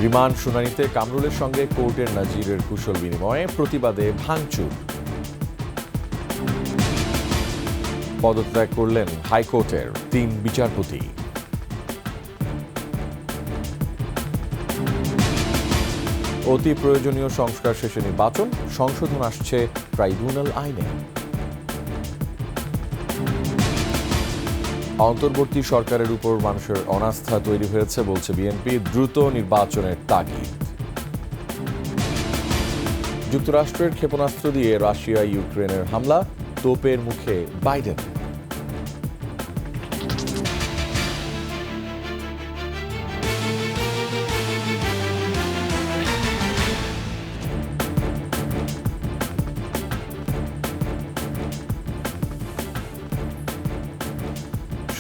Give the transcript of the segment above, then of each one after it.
Remand শুনানিতে কামরুলের সঙ্গে কোর্টের নাজিরের কুশল বিনিময়ে প্রতিবাদে ভাঙচুর। পদত্যাগ করলেন হাইকোর্টের ৩ বিচারপতি। অতি প্রয়োজনীয় সংস্কার শেষে নির্বাচন, সংশোধন আসছে ট্রাইব্যুনাল আইনে। অন্তর্বর্তী সরকারের উপর মানুষের অনাস্থা তৈরি হয়েছে বলছে বিএনপি, দ্রুত নির্বাচনের তাগিদ। যুক্তরাষ্ট্রের ক্ষেপণাস্ত্র দিয়ে রাশিয়া ইউক্রেনের হামলা, তোপের মুখে বাইডেন।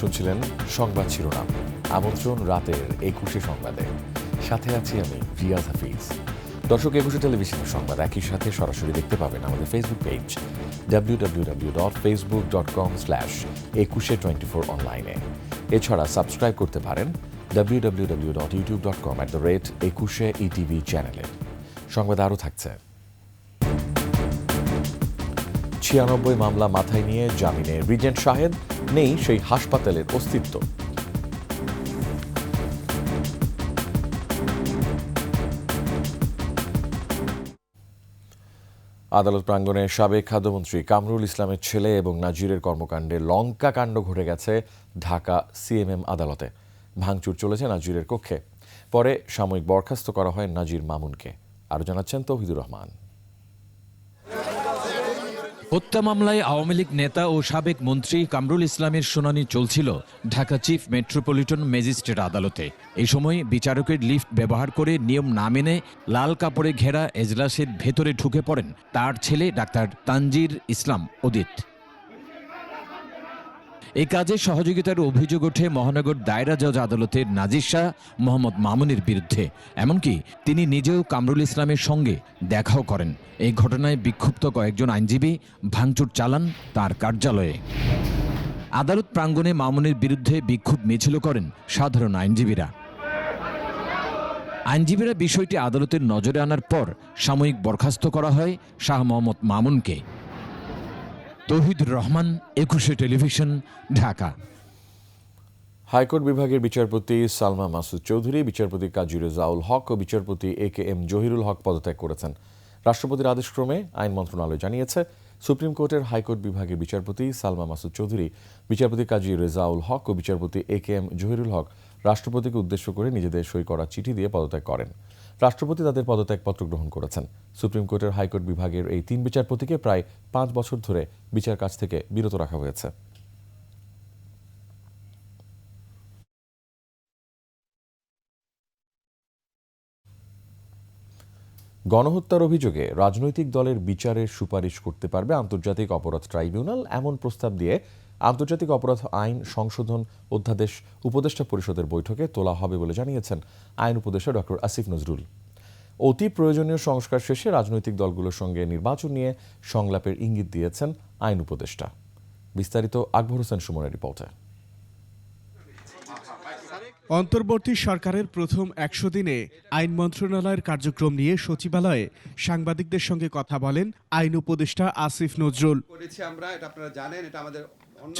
শুনছিলেন সংবাদ শিরোনাম। আমন্ত্রণ রাতের ২১শে সংবাদে, সাথে আছি আমি রিয়াজ হাফিজ। দর্শক, ২১শে টেলিভিশনের সংবাদ একই সাথে সরাসরি দেখতে পাবেন আমাদের ফেসবুক পেজ www.facebook.com/21she24 অনলাইনে। এছাড়া সাবস্ক্রাইব করতে পারেন www.youtube.com/21sheetv চ্যানেলে। সংবাদ আরও থাকছে। ৯৬ মামলা মাথায় নিয়ে জামিনে রিজেন্ট শাহেদ, নেই সেই হাসপাতালের অস্তিত্ব। আদালত প্রাঙ্গণে সাবেক খাদ্যমন্ত্রী কামরুল ইসলামের ছেলে এবং নাজিরের কর্মকাণ্ডে লঙ্কা কাণ্ড ঘটে গেছে ঢাকা সিএমএম আদালতে। ভাঙচুর চলেছে নাজিরের কক্ষে। পরে সাময়িক বরখাস্ত করা হয় নাজির মামুনকে। আরও জানাচ্ছেন তৌহিদুর রহমান। হত্যা মামলায় আওয়ামী লীগ নেতা ও সাবেক মন্ত্রী কামরুল ইসলামের শুনানি চলছিল ঢাকা চিফ মেট্রোপলিটন ম্যাজিস্ট্রেট আদালতে। এই সময় বিচারকের লিফট ব্যবহার করে নিয়ম না মেনে লাল কাপড়ে ঘেরা এজলাসের ভেতরে ঢুকে পড়েন তার ছেলে ডাক্তার তানজির ইসলাম অদিত। এই কাজে সহযোগিতার অভিযোগ ওঠে মহানগর দায়রা জজ আদালতের নাজির শাহ মোহাম্মদ মামুনের বিরুদ্ধে। এমনকি তিনি নিজেও কামরুল ইসলামের সঙ্গে দেখাও করেন। এই ঘটনায় বিক্ষুব্ধ কয়েকজন আইনজীবী ভাঙচুর চালান তার কার্যালয়ে। আদালত প্রাঙ্গণে মামুনের বিরুদ্ধে বিক্ষোভ মিছিল করেন সাধারণ আইনজীবীরা। আইনজীবীরা বিষয়টি আদালতের নজরে আনার পর সাময়িক বরখাস্ত করা হয় শাহ মোহাম্মদ মামুনকে। তৌহিদুর রহমান, ২১শে টেলিভিশন, ঢাকা। হাইকোর্ট বিভাগের বিচারপতি সালমা মাসুদ চৌধুরী, বিচারপতি কাজী রেজাউল হক ও বিচারপতি AKM জহিরুল হক পদত্যাগ করেছেন। রাষ্ট্রপতির আদেশক্রমে আইন মন্ত্রণালয় জানিয়েছে, সুপ্রিম কোর্টের হাইকোর্ট বিভাগের বিচারপতি সালমা মাসুদ চৌধুরী, বিচারপতি কাজী রেজাউল হক ও বিচারপতি AKM জহিরুল হক রাষ্ট্রপতিকে উদ্দেশ্য করে নিজেদের সই করা চিঠি দিয়ে পদত্যাগ করেন। রাষ্ট্রপতি তাদের পদত্যাগপত্র গ্রহণ করেছেন। সুপ্রিম কোর্টের হাইকোর্ট বিভাগের এই ৩ বিচারপতিকে প্রায় ৫ বছর ধরে বিচার কাজ থেকে বিরত রাখা হয়েছে। গণহত্যার অভিযোগে রাজনৈতিক দলের বিচারের সুপারিশ করতে পারবে আন্তর্জাতিক অপরাধ ট্রাইব্যুনাল, এমন প্রস্তাব দিয়ে আন্তর্জাতিক অপরাধ আইন সংশোধন অধ্যাদেশ উপদেষ্টা পরিষদের বৈঠকে তোলা হবে বলে জানিয়েছেন আইন উপদেষ্টা ডক্টর আসিফ নজরুল। অতি প্রয়োজনীয় সংস্কার শেষে রাজনৈতিক দলগুলোর সঙ্গে নির্বাচন নিয়ে সংলাপের ইঙ্গিত দিয়েছেন আইন উপদেষ্টা। বিস্তারিত আকবর হোসেন সুমনের রিপোর্টে। অন্তর্বর্তী সরকারের প্রথম ১০০ দিনে আইন মন্ত্রণালয়ের কার্যক্রম নিয়ে সচিবালয়ে সাংবাদিকদের সঙ্গে কথা বলেন আইন উপদেষ্টা আসিফ নজরুল।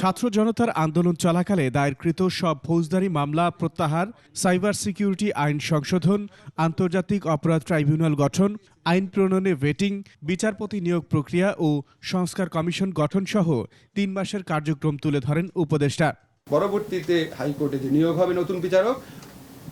ছাত্র জনতার আন্দোলন চলাকালে দায়েরকৃত সব ফৌজদারি মামলা প্রত্যাহার, সাইবার সিকিউরিটি আইন সংশোধন, আন্তর্জাতিক অপরাধ ট্রাইব্যুনাল গঠন, আইন প্রণয়নে ভেটিং, বিচারপতি নিয়োগ প্রক্রিয়া ও সংস্কার কমিশন গঠন সহ ৩ মাসের কার্যক্রম তুলে ধরেন উপদেষ্টা। পরবর্তীতে হাইকোর্টে যে নিয়োগ হবে নতুন বিচারক,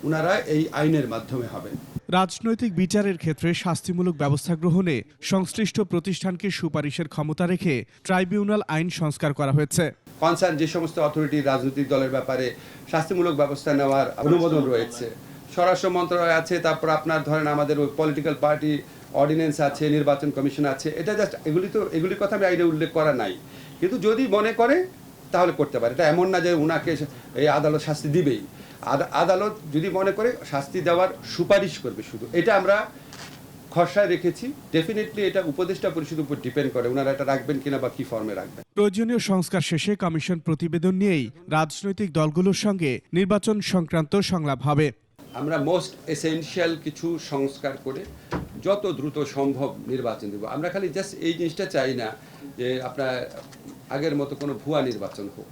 ওনারা এই আইনের মাধ্যমে হবেন। রাজনৈতিক বিচারের ক্ষেত্রে শাস্তিমূলক ব্যবস্থা গ্রহণে সংশ্লিষ্ট প্রতিষ্ঠানকে সুপারিশের ক্ষমতা রেখে ট্রাইব্যুনাল আইন সংস্কার করা হয়েছে। কনসার্ন যে সমস্ত অথরিটি রাজনৈতিক দলের ব্যাপারে শাস্তিমূলক ব্যবস্থা নেওয়ার অনুমোদন রয়েছে, স্বরাষ্ট্র মন্ত্রণালয় আছে, তারপর আপনার ধরেন আমাদের ওই পলিটিক্যাল পার্টি অর্ডিন্যান্স আছে, নির্বাচন কমিশন আছে। এটা জাস্ট এগুলির কথা আমি আইনে উল্লেখ করা নাই, কিন্তু যদি মনে করে তাহলে করতে পারে। এটা এমন না যে উনাকে এই আদালত শাস্তি দিবেই। আদালত যদি মনে করে শাস্তি দেওয়ার সুপারিশ করবে, শুধু এটা আমরা খসড়ায় রেখেছি। ডেফিনেটলি এটা উপদেষ্টা পরিষদের উপর ডিপেন্ড করে ওনারা এটা রাখবেন কিনা বা কি ফর্মে রাখবেন। প্রয়োজনীয় সংস্কার শেষে কমিশন প্রতিবেদন নিয়েই রাজনৈতিক দলগুলোর সঙ্গে নির্বাচন সংক্রান্ত সংলাপ হবে। আমরা মোস্ট এসেনশিয়াল কিছু সংস্কার করে যত দ্রুত সম্ভব নির্বাচন দেব। আমরা খালি জাস্ট এই জিনিসটা চাই না যে আপনার আগের মতো কোনো ভুয়া নির্বাচন হোক,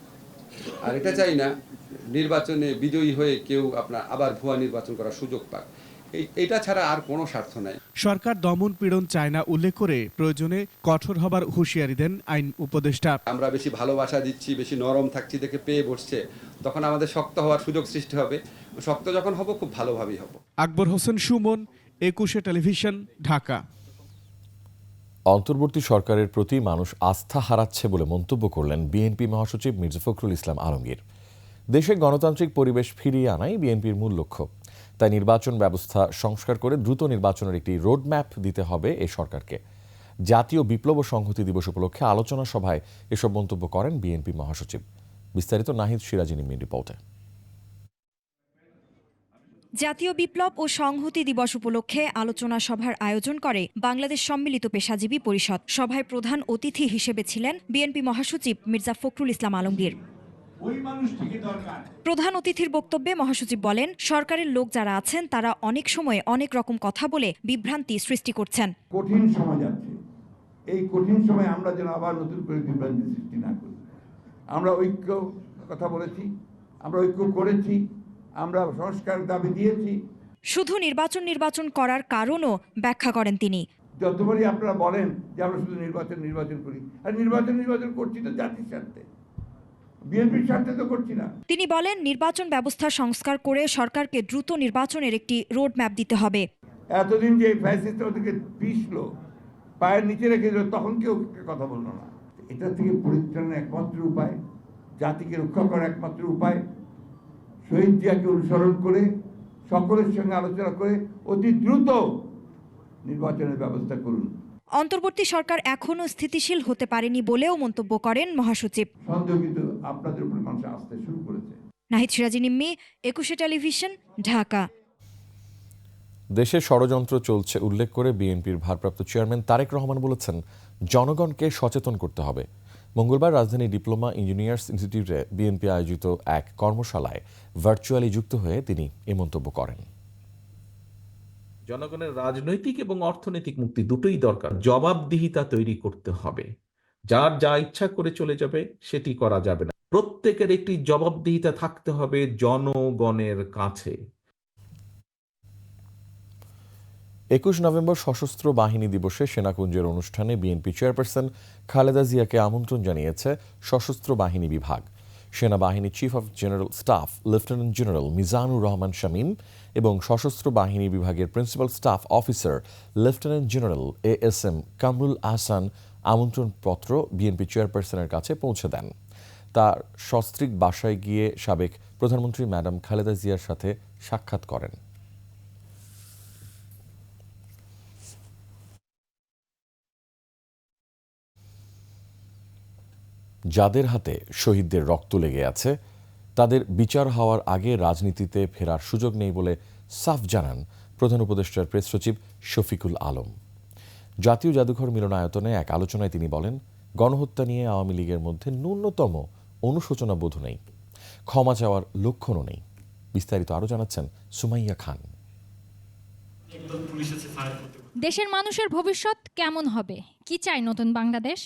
আর এটা চাই না নির্বাচনে বিজয়ী হয়ে কেউ আপনার আবার ভুয়া নির্বাচন করার সুযোগ পাক। এটা ছাড়া আর কোনো স্বার্থ নাই। সরকার দমন পীড়ন চায় না উল্লেখ করে প্রয়োজনে কঠোর হবার হুঁশিয়ারি দেন আইন উপদেষ্টা। আমরা বেশি ভালোবাসা দিচ্ছি, বেশি নরম থাকছি দেখে পেয়ে বসছে, তখন আমাদের শক্ত হওয়ার সুযোগ সৃষ্টি হবে। শক্ত যখন হব খুব ভালোভাবেই হব। আকবর হোসেন সুমন, 21 টেলিভিশন, ঢাকা। অন্তর্বর্তী সরকারের প্রতি মানুষ আস্থা হারাচ্ছে বলে মন্তব্য করলেন বিএনপি মহাসচিব মির্জা ফখরুল ইসলাম আলমগীর। দেশে গণতান্ত্রিক পরিবেশ ফিরিয়ে আনাই বিএনপির মূল লক্ষ্য। তাই নির্বাচন ব্যবস্থা সংস্কার করে দ্রুত নির্বাচনের একটি রোডম্যাপ দিতে হবে এই সরকারকে। জাতীয় বিপ্লব ও সংহতি দিবস উপলক্ষে আলোচনা সভায় এসব মন্তব্য করেন বিএনপি মহাসচিব। বিস্তারিত নাহিদ সিরাজি নিমির রিপোর্টে। জাতীয় বিপ্লব ও সংহতি দিবস উপলক্ষে আলোচনা সভার আয়োজন করে বাংলাদেশ সম্মিলিত পেশাজীবী পরিষদ। সভায় প্রধান অতিথি হিসেবে ছিলেন বিএনপি মহাসচিব মির্জা ফখরুল ইসলাম আলমগীর। প্রধান অতিথির বক্তব্যে মহাসচিব বলেন, সরকারের লোক যারা আছেন তারা অনেক সময় অনেক রকম কথা বলে বিভ্রান্তি সৃষ্টি করছেন। কঠিন সময় যাচ্ছে, এই কঠিন সময় আমরা যেন আবার নতুন করে বিভ্রান্তি সৃষ্টি না করি। আমরা ঐক্য কথা বলেছি, আমরা ঐক্য করেছি, আমরা সংস্কার দাবি দিয়েছি। শুধু নির্বাচন করার কারণও ব্যাখ্যা করেন তিনি। যতবারই আপনারা বলেন যে আমরা শুধু নির্বাচন করি, আর নির্বাচন করছি তো জাতির স্বার্থে, বিএনপির স্বার্থে তো করছি না। তিনি বলেন, নির্বাচন ব্যবস্থা সংস্কার করে সরকারকে দ্রুত নির্বাচনের একটি রোড ম্যাপ দিতে হবে। এতদিন যে ফ্যাসিস্ট ওদেরকে পিষলো, পায়ের নিচে রেখে দিল, তখন কেউ কথা বললো না। এটা থেকে পরিত্রাণের একমাত্র উপায়, জাতিকে রক্ষা করার একমাত্র উপায়, শহীদ জিয়াকে অনুসরণ করে সকলের সঙ্গে আলোচনা করে অতি দ্রুত নির্বাচনের ব্যবস্থা করুন। অন্তর্বর্তী সরকার এখনও স্থিতিশীল হতে পারেনি বলেও মন্তব্য করেন মহাসচিব। সন্দেহ কিন্তু আপনাদের উপর মানুষ আসতে শুরু করেছে। নাহিদ সিরাজি নিম্মি, 21 টেলিভিশন, ঢাকা। দেশে ষড়যন্ত্র চলছে উল্লেখ করে বিএনপির ভারপ্রাপ্ত চেয়ারম্যান তারেক রহমান বলেছেন, জনগণকে সচেতন করতে হবে। মঙ্গলবার রাজধানী ডিপ্লোমা ইঞ্জিনিয়ার্স ইনস্টিটিউটে বিএনপি আয়োজিত এক কর্মশালায় ভার্চুয়ালি যুক্ত হয়ে তিনি এ মন্তব্য করেন। জনগণের রাজনৈতিক এবং অর্থনৈতিক মুক্তি দুটোই দরকার। জবাবদিহিতা তৈরি করতে হবে। যার যা ইচ্ছা করে চলে যাবে সেটি করা যাবে না। প্রত্যেকের একটি জবাবদিহিতা থাকতে হবে জনগণের কাছে। 21 নভেম্বর সশস্ত্র বাহিনী দিবসে সেনাকুঞ্জের অনুষ্ঠানে বিএনপি চেয়ারপারসন খালেদা জিয়াকে আমন্ত্রণ জানিয়েছে সশস্ত্র বাহিনী বিভাগ। সেনাবাহিনী chief of general staff lieutenant general Mizanur Rahman Shamim এবং সশস্ত্র বাহিনী বিভাগের principal staff officer lieutenant general ASM Kamrul Ahsan আমন্ত্রণপত্র বিএনপি চেয়ারপারসনের কাছে পৌঁছে দেন। তার সস্ত্রীক বাসায় গিয়ে সাবেক প্রধানমন্ত্রী ম্যাডাম খালেদা জিয়ার সাথে সাক্ষাৎ করেন। যাদের হাতে শহীদদের রক্ত লেগে আছে তাদের বিচার হওয়ার আগে রাজনীতিতে ফেরার সুযোগ নেই বলে সাফ জানান প্রধান উপদেষ্টার প্রেস সচিব শফিকুল আলম। জাতীয় জাদুঘর মিলনায়তনে এক আলোচনায় তিনি বলেন, গণহত্যা নিয়ে আওয়ামী লীগের মধ্যে ন্যূনতম অনুশোচনা বোধ নেই, ক্ষমা চাওয়ার লক্ষণও নেই। বিস্তারিত আরও জানাচ্ছেন সুমাইয়া খান। দেশের মানুষের ভবিষ্যৎ কেমন হবে, কি চাই নতুন বাংলাদেশ,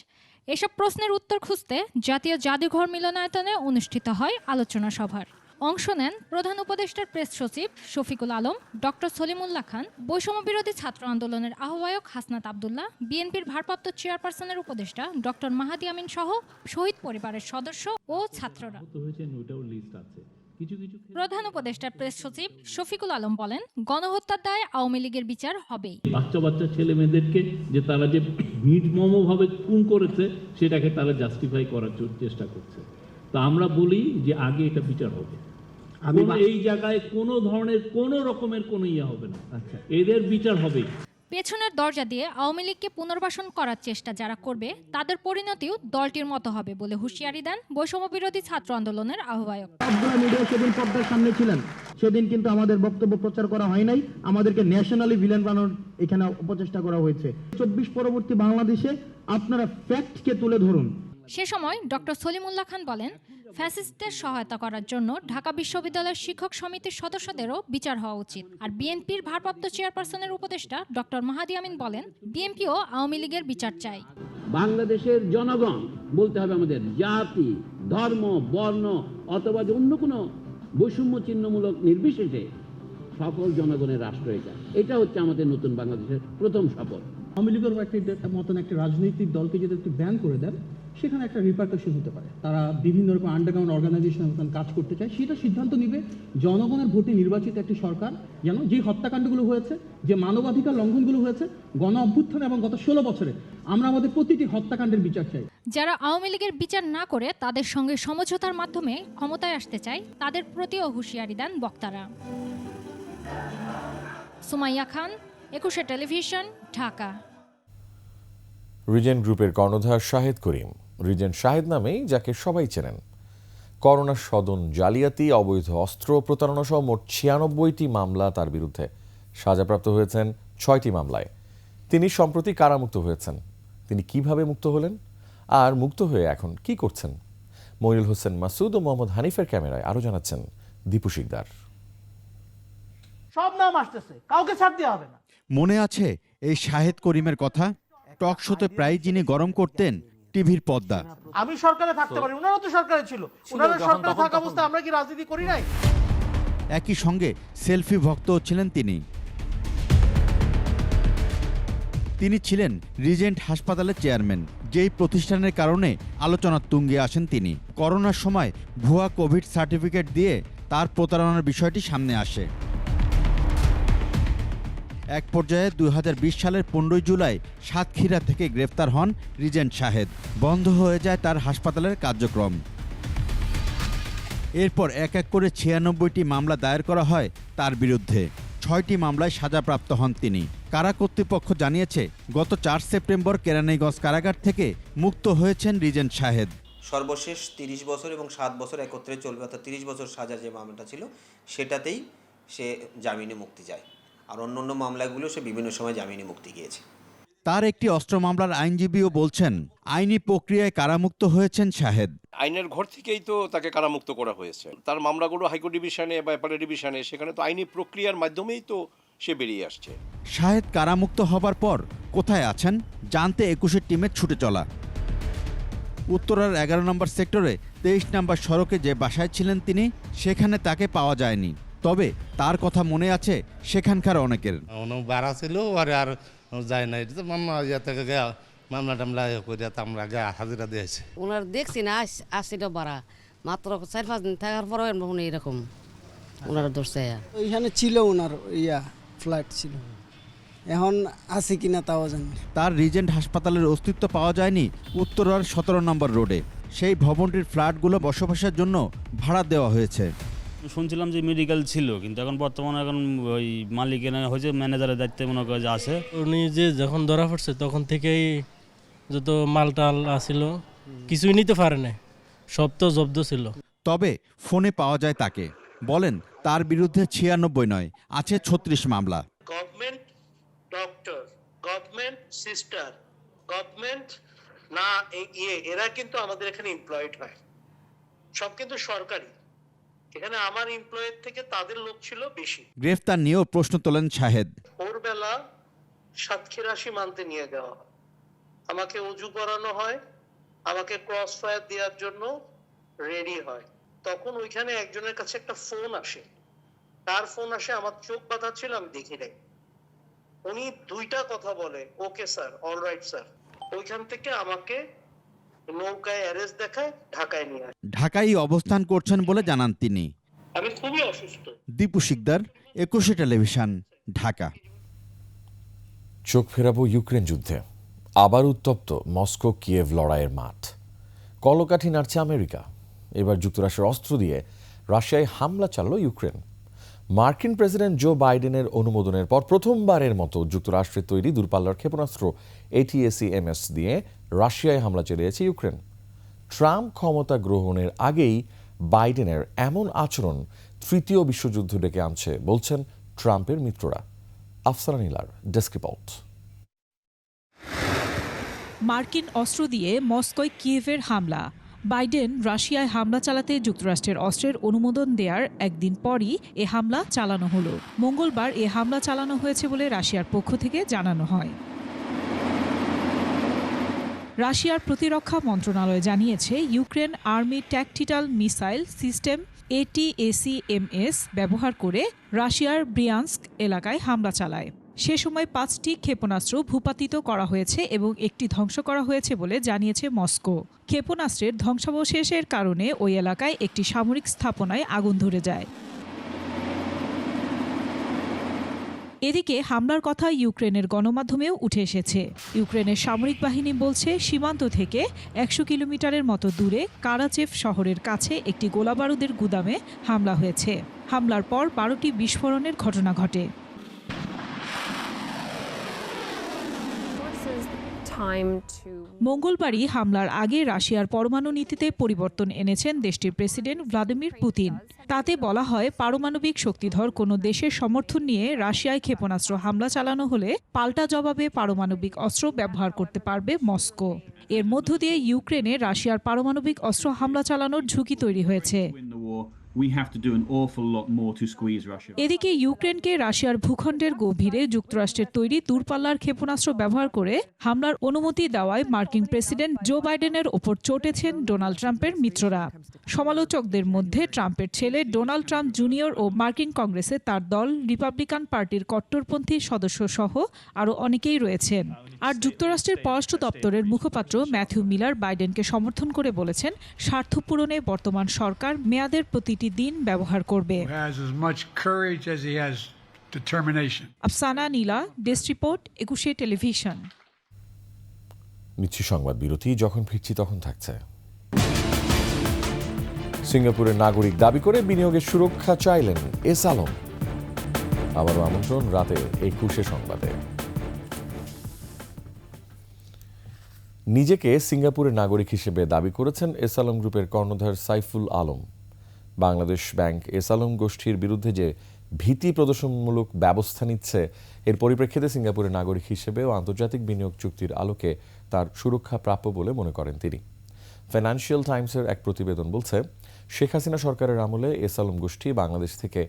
এসব প্রশ্নের উত্তর খুঁজতে জাতীয় জাদুঘর মিলনায়তনে অনুষ্ঠিত হয় আলোচনা সভার। অংশ নেন প্রধান উপদেষ্টার প্রেস সচিব শফিকুল আলম, ডক্টর সলিমুল্লাহ খান, বৈষম্য বিরোধী ছাত্র আন্দোলনের আহ্বায়ক হাসনাত আবদুল্লাহ, বিএনপির ভারপ্রাপ্ত চেয়ারপারসনের উপদেষ্টা ডক্টর মাহাদি আমিন সহ শহীদ পরিবারের সদস্য ও ছাত্ররা। প্রধান উপদেষ্টার প্রেস সচিব শফিকুল আলম বলেন, গণহত্যার দায়ে আওয়ামী লীগের বিচার হবেই। বাচ্চা ছেলে মেয়েদেরকে যে তারা যে নির্মমভাবে খুন করেছে সেটাকে তারা জাস্টিফাই করার চেষ্টা করছে। তা আমরা বলি যে আগে এটা বিচার হবে। এই জায়গায় কোনো ধরনের কোনো রকমের কোনো ইয়ে হবে না, এদের বিচার হবেই। পেছনের দরজা দিয়ে আওয়ামী লীগকে পুনর্বাসন করার চেষ্টা যারা করবে তাদের পরিণতিও দলটির মতো হবে বলে হুঁশিয়ারি দেন বৈষম্য বিরোধী ছাত্র আন্দোলনের আহ্বায়ক। আপনারা মিডিয়া সেদিন পর্দার সামনে ছিলেন, সেদিন কিন্তু আমাদের বক্তব্য প্রচার করা হয় নাই, আমাদেরকে ন্যাশনালি ভিলেন বানানোর এখানে অপচেষ্টা করা হয়েছে। 24 পরবর্তী বাংলাদেশে আপনারা ফ্যাক্টকে তুলে ধরুন। সে সময় ডক্টর সলিমুল্লাহ খান বলেন, ফ্যাসিস্টদের সহায়তা করার জন্য ঢাকা বিশ্ববিদ্যালয়ের শিক্ষক সমিতির সদস্যদেরও বিচার হওয়া উচিত। আর বিএনপির ভারপ্রাপ্ত চেয়ারপারসনের উপদেষ্টা ডক্টর মাহাদি আমিন বলেন, বিএনপিও আওয়ামী লীগের বিচার চায়। বাংলাদেশের জনগণ বলতে হবে আমাদের জাতি, ধর্ম, বর্ণ অথবা অন্য কোনো বৈষম্য চিহ্নমূলক নির্বিশেষে সকল জনগণের রাষ্ট্র এটা হচ্ছে আমাদের নতুন বাংলাদেশের প্রথম শপথ। আওয়ামী লীগের মতন একটা রাজনৈতিক দলকে যদি একটু ব্যান করে দেন, সেখানে একটা রিপারকাশন হতে পারে। তারা বিভিন্ন রকম আন্ডারগ্রাউন্ড অর্গানাইজেশন কাজ করতে চায়, সেটা সিদ্ধান্ত নিবে জনগণের ভোটে নির্বাচিত একটি সরকার যেন যে হত্যাকাণ্ডগুলো হয়েছে, যে মানবাধিকার লঙ্ঘনগুলো হয়েছে গণ অভ্যুত্থান এবং গত 16 বছরে, আমরা আমাদের প্রতিটি হত্যাকাণ্ডের বিচার চাই। যারা আওয়ামী লীগের বিচার না করে তাদের সঙ্গে সমঝোতার মাধ্যমে ক্ষমতায় আসতে চায়, তাদের প্রতিও হুঁশিয়ারি দেন বক্তারা। সুমাইয়া খান, 21 টেলিভিশন, ঢাকা। রিজেন্ট গ্রুপের কর্ণধার শাহেদ করিম, রিজেন্ট শাহেদ নামেই যাকে সবাই চেনেন, করোনা সদন জালিয়াতি, অবৈধ অস্ত্র প্রতারণা সহ মোট 96টি মামলা তার বিরুদ্ধে। সাজাপ্রাপ্ত হয়েছেন 6টি মামলায়। তিনি সম্প্রতি কারামুক্ত হয়েছেন। তিনি কিভাবে মুক্ত হলেন আর মুক্ত হয়ে এখন কি করছেন? মইনুল হোসেন মাসুদ ও মোহাম্মদ হানিফের ক্যামেরায় আরো জানাচ্ছেন দীপু শিকদার। সব নাম আসতেছে, কাউকে ছাড় দেওয়া হবে না। মনে আছে এই শাহেদ করিমের কথা? টক শোতে প্রায় যিনি গরম করতেন টিভির পর্দা। আমি সরকারে থাকতে পারি, ওনারা তো সরকারে ছিল, ওনারা সরকারে থাকা অবস্থায় আমরা কি রাজনীতি করি নাই? একই সঙ্গে সেলফি ভক্তও ছিলেন তিনি। তিনি ছিলেন রিজেন্ট হাসপাতালের চেয়ারম্যান, যেই প্রতিষ্ঠানের কারণে আলোচনার তুঙ্গে আসেন তিনি। করোনার সময় ভুয়া কোভিড সার্টিফিকেট দিয়ে তার প্রতারণার বিষয়টি সামনে আসে। এক পর্যায়ে 2020 সালের 15 জুলাই সাতক্ষীরা থেকে গ্রেফতার হন রিজেন্ট শাহেদ। বন্ধ হয়ে যায় তার হাসপাতালের কার্যক্রম। এরপর এক এক করে 96টি মামলা দায়ের করা হয় তার বিরুদ্ধে। 6টি মামলায় সাজাপ্রাপ্ত হন তিনি। কারা কর্তৃপক্ষ জানিয়েছে, গত 4 সেপ্টেম্বর কেরানীগঞ্জ কারাগার থেকে মুক্ত হয়েছেন রিজেন্ট শাহেদ। সর্বশেষ 30 বছর এবং 7 বছর একত্রে চলবে, অর্থাৎ 30 বছর সাজার যে মামলাটা ছিল সেটাতেই সে জামিনে মুক্তি যায়। আর অন্য মামলাগুলো সে বিভিন্ন সময় জামিনে মুক্তি গিয়েছে। তার একটি অস্ত্র মামলার আইনজীবীও বলছেন, আইনি প্রক্রিয়ায় কারামুক্ত হয়েছেন শাহেদ। আইনের ঘর থেকেই তো তাকে কারামুক্ত করা হয়েছে। তার মামলাগুলো হাইকোর্ট ডিভিশনে বা অ্যাপেলেট ডিভিশনে, সেখানে তো আইনি প্রক্রিয়ার মাধ্যমেই তো সে বেরিয়ে আসছে। শাহেদ কারামুক্ত হবার পর কোথায় আছেন জানতে 21 টিমের ছুটে চলা। উত্তরার 11 নম্বর সেক্টরে 23 নম্বর সড়কে যে বাসায় ছিলেন তিনি, সেখানে তাকে পাওয়া যায়নি। তবে তার কথা মনে আছে সেখানকার অনেকের। বাড়া ছিল আর যায় না, এটা তো মামলা টামলা করে আমরা হাজিরা দিয়েছি। ওনার দেখছি না আসছিল বাড়া, মাত্র 4-5 দিন থাকার পরে এরকম ওনারা ধরছে। ওইখানে ছিল ওনার ফ্ল্যাট ছিল, এখন আছে কিনা তাও জানি। তার রিজেন্ট হাসপাতালের অস্তিত্ব পাওয়া যায়নি উত্তরার 17 নম্বর রোডে। সেই ভবনটির ফ্ল্যাটগুলো বসবাসের জন্য ভাড়া দেওয়া হয়েছে। শুনছিলাম যে মেডিকেল ছিল, কিন্তু এখন বর্তমানে ওই মালিকের হয়েছে, ম্যানেজারের দায়িত্বে মনে করে যে আছে। উনি যে যখন ধরা পড়ছে তখন থেকেই যত মালটাল আসিল কিছুই নিতে পারে না, সব তো জব্দ ছিল। তবে ফোনে পাওয়া যায় তাকে। বলেন তার বিরুদ্ধে 96 নয়, আছে 36 মামলা। Government doctor, government sister, government না এরা কিন্তু আমাদের এখানে এমপ্লয়েড হয়, সব কিন্তু সরকারি। এখানে আমার এমপ্লয়ের থেকে তাদের লোক ছিল বেশি। গ্রেফতার নিয়েও প্রশ্ন তোলেন শাহেদ। ভোরবেলা সাতক্ষীরা সীমান্তে নিয়ে যাওয়া হয়, আমাকে উজু করানো হয়, আমাকে ক্রস ফায়ার দেওয়ার জন্য রেডি হয়। তখন ওইখানে একজনের কাছে একটা ফোন আসে, তার ফোন আসে, আমার চোখ বাঁধা ছিল, আমি দেখি নাই। উনি 2টা কথা বলে, ওকে স্যার, অলরাইট স্যার। ওইখান থেকে আমাকে নৌকায় অ্যারেস্ট দেখায়, ঢাকায় নিয়ে আসে। ঢাকায় অবস্থান করছেন বলে জানান তিনি। আমি খুবই অসুস্থ। দীপু শিকদার, 21 টেলিভিশন, ঢাকা। চোখ ফেরাবো ইউক্রেন যুদ্ধে। আবার উত্তপ্ত মস্কো কিয়েভ লড়াইয়ের মাঠ। কলকাঠি নাড়ছে আমেরিকা। এবার যুক্তরাষ্ট্রের অস্ত্র দিয়ে রাশিয়ায় হামলা চালালো ইউক্রেন। মার্কিন প্রেসিডেন্ট জো বাইডেনের অনুমোদনের পর প্রথমবারের মতো যুক্তরাষ্ট্রের তৈরি দূরপাল্লার ক্ষেপণাস্ত্র ATACMS দিয়ে রাশিয়ায় হামলা চালিয়েছে ইউক্রেন। ট্রাম্প ক্ষমতা গ্রহণের আগেই বাইডেনের এমন আচরণ তৃতীয় বিশ্বযুদ্ধ ডেকে আনছে বলছেন ট্রাম্পের মিত্ররা। আফসানা নীলার ডেস্ক রিপোর্ট। মার্কিন অস্ত্র দিয়ে মস্কোয় কিয়েভের হামলা। বাইডেন রাশিয়ায় হামলা চালাতে যুক্তরাষ্ট্রের অস্ত্রের অনুমোদন দেওয়ার একদিন পরই এ হামলা চালানো হলো। মঙ্গলবার এ হামলা চালানো হয়েছে বলে রাশিয়ার পক্ষ থেকে জানানো হয়। রাশিয়ার প্রতিরক্ষা মন্ত্রণালয় জানিয়েছে, Ukraine army tactical missile system ATACMS ব্যবহার করে রাশিয়ার ব্রিয়ান্স্ক এলাকায় হামলা চালায়। সে সময় 5টি ক্ষেপণাস্ত্র ভূপাতিত করা হয়েছে এবং একটি ধ্বংস করা হয়েছে বলে জানিয়েছে মস্কো। ক্ষেপণাস্ত্রের ধ্বংসাবশেষের কারণে ওই এলাকায় একটি সামরিক স্থাপনায় আগুন ধরে যায়। এদিকে হামলার কথা ইউক্রেনের গণমাধ্যমেও উঠে এসেছে। ইউক্রেনের সামরিক বাহিনী বলছে, সীমান্ত থেকে 100 কিলোমিটারের মতো দূরে কারাচেভ শহরের কাছে একটি গোলাবারুদের গুদামে হামলা হয়েছে। হামলার পর 12টি বিস্ফোরণের ঘটনা ঘটে। মঙ্গলবারই হামলার আগে রাশিয়ার পরমাণু নীতিতে পরিবর্তন এনেছেন দেশটির প্রেসিডেন্ট ভ্লাদিমির পুতিন। তাতে বলা হয়, পারমাণবিক শক্তিধর কোনো দেশের সমর্থন নিয়ে রাশিয়ায় ক্ষেপণাস্ত্র হামলা চালানো হলে পাল্টা জবাবে পারমাণবিক অস্ত্র ব্যবহার করতে পারবে মস্কো। এর মধ্য দিয়ে ইউক্রেনে রাশিয়ার পারমাণবিক অস্ত্র হামলা চালানোর ঝুঁকি তৈরি হয়েছে। এদিকে ইউক্রেনকে রাশিয়ার ভূখণ্ডের গভীরে যুক্তরাষ্ট্রের তৈরি দূরপাল্লার ক্ষেপণাস্ত্র ব্যবহার করে হামলার অনুমতি দেওয়ায় মার্কিন প্রেসিডেন্ট জো বাইডেনের ওপর চটেছেন ডোনাল্ড ট্রাম্পের মিত্ররা। সমালোচকদের মধ্যে ট্রাম্পের ছেলে ডোনাল্ড ট্রাম্প জুনিয়র ও মার্কিন কংগ্রেসে তার দল রিপাবলিকান পার্টির কট্টরপন্থী সদস্য সহ আরও অনেকেই রয়েছেন। আর যুক্তরাষ্ট্রের পররাষ্ট্র দপ্তরের মুখপাত্র ম্যাথিউ মিলার বাইডেনকে সমর্থন করে বলেছেন, স্বার্থ পূরণে বর্তমান সরকার মেয়াদের প্রতিটি দিন ব্যবহার করবে। আফসানা নীলা, ডেস্ক রিপোর্ট, 21 টেলিভিশন। নিচ্ছি সংবাদ বিরতি, যখন ফিরছি তখন থাকছে। সিঙ্গাপুরের নাগরিক দাবি করে বিনিয়োগের সুরক্ষা চাইলেন এস আলম। আবারও আমন্ত্রণ রাতে 21 সংবাদে। নিজেকে সিঙ্গাপুরের নাগরিক হিসেবে দাবি করেছেন এস আলম গ্রুপের কর্ণধার সাইফুল আলম। বাংলাদেশ ব্যাংক এস আলম গোষ্ঠীর বিরুদ্ধে যে ভীতি প্রদর্শনমূলক ব্যবস্থা নিচ্ছে, এর পরিপ্রেক্ষিতে সিঙ্গাপুরের নাগরিক হিসেবে ও আন্তর্জাতিক বিনিয়োগ চুক্তির আলোকে তার সুরক্ষা প্রাপ্য বলে মনে করেন তিনি। ফাইন্যান্সিয়াল টাইমসের এক প্রতিবেদন বলছে, শেখ হাসিনা সরকারের আমলে এস আলম গোষ্ঠী বাংলাদেশ থেকে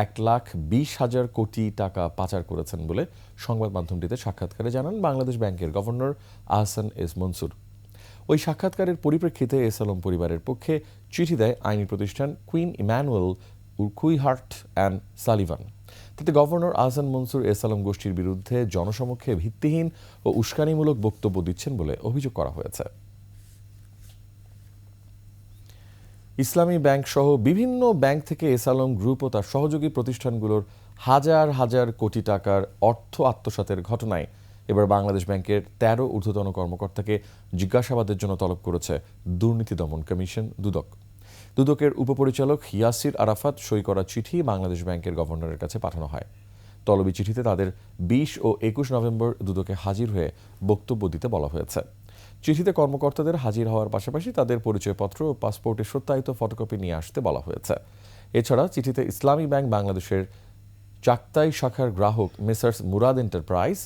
1,20,000 কোটি টাকা পাচার করেছেন বলে সংবাদ মাধ্যমটিতে সাক্ষাৎকারে জানান বাংলাদেশ ব্যাংকের গভর্নর আহসান এস মনসুর। ওই সাক্ষাৎকারের পরিপ্রেক্ষিতে এস আলম পরিবারের পক্ষে চিঠি দেয় আইনি প্রতিষ্ঠান কুইন ইম্যানুয়েল উইহার্ট অ্যান্ড সালিভান। তাতে গভর্নর আহসান মনসুর এস আলম গোষ্ঠীর বিরুদ্ধে জনসমক্ষে ভিত্তিহীন ও উস্কানিমূলক বক্তব্য দিচ্ছেন বলে অভিযোগ করা হয়েছে। ইসলামী ব্যাংক সহ বিভিন্ন ব্যাংক থেকে এস আলম গ্রুপ ও তার সহযোগী প্রতিষ্ঠানগুলোর হাজার হাজার কোটি টাকার অর্থ আত্মসাতের ঘটনায় এবার বাংলাদেশ ব্যাংকের 13 ঊর্ধ্বতন কর্মকর্তাকে জিজ্ঞাসাবাদের জন্য তলব করেছে দুর্নীতি দমন কমিশন দুদক। দুদকের উপপরিচালক ইয়াসির আরাফাত সই করা চিঠি বাংলাদেশ ব্যাংকের গভর্নরের কাছে পাঠানো হয়। তলবি চিঠিতে তাদের 20 ও 21 নভেম্বর দুদকে হাজির হয়ে বক্তব্য দিতে বলা হয়েছে। চিঠিতে কর্মকর্তাদের হাজির হওয়ার পাশাপাশি তাদের পরিচয়পত্র ও পাসপোর্টের সত্যায়িত ফটোকপি নিয়ে আসতে বলা হয়েছে। এছাড়া চিঠিতে ইসলামী ব্যাংক বাংলাদেশের চাকতাই শাখার গ্রাহক messrs Murad enterprise,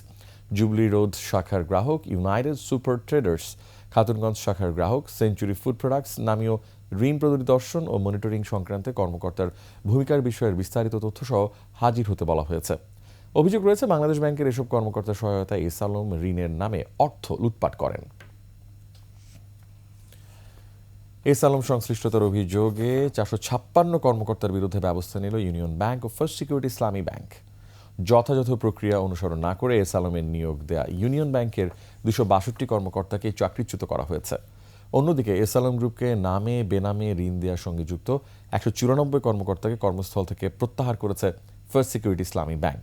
jubilee road শাখার গ্রাহক ইউনাইটেড সুপার ট্রেডার্স, খাতুনগঞ্জ শাখার গ্রাহক সেঞ্চুরি ফুড প্রোডাক্টস নামীয় ঋণ পরিদর্শন ও মনিটরিং সংক্রান্তে কর্মকর্তার ভূমিকার বিষয়ের বিস্তারিত তথ্যসহ হাজির হতে বলা হয়েছে। অভিযোগ রয়েছে, বাংলাদেশ ব্যাংকের এসব কর্মকর্তার সহায়তায় এস আলম ঋণের নামে অর্থ লুটপাট করেন। এস আলম সংশ্লিষ্টতার অভিযোগে 456 কর্মকর্তার বিরুদ্ধে ব্যবস্থা নিল ইউনিয়ন ব্যাংক ও ফার্স্ট সিকিউরিটি ইসলামী ব্যাংক। যথাযথ প্রক্রিয়া অনুসরণ না করে এস আলমের নিয়োগ দেয়া ইউনিয়ন ব্যাংকের 262 কর্মকর্তাকে চাকরিচ্যুত করা হয়েছে। অন্যদিকে এস আলম গ্রুপকে নামে বেনামে ঋণ দেওয়ার সঙ্গে যুক্ত 194 কর্মকর্তাকে কর্মস্থল থেকে প্রত্যাহার করেছে ফার্স্ট সিকিউরিটি ইসলামী ব্যাংক।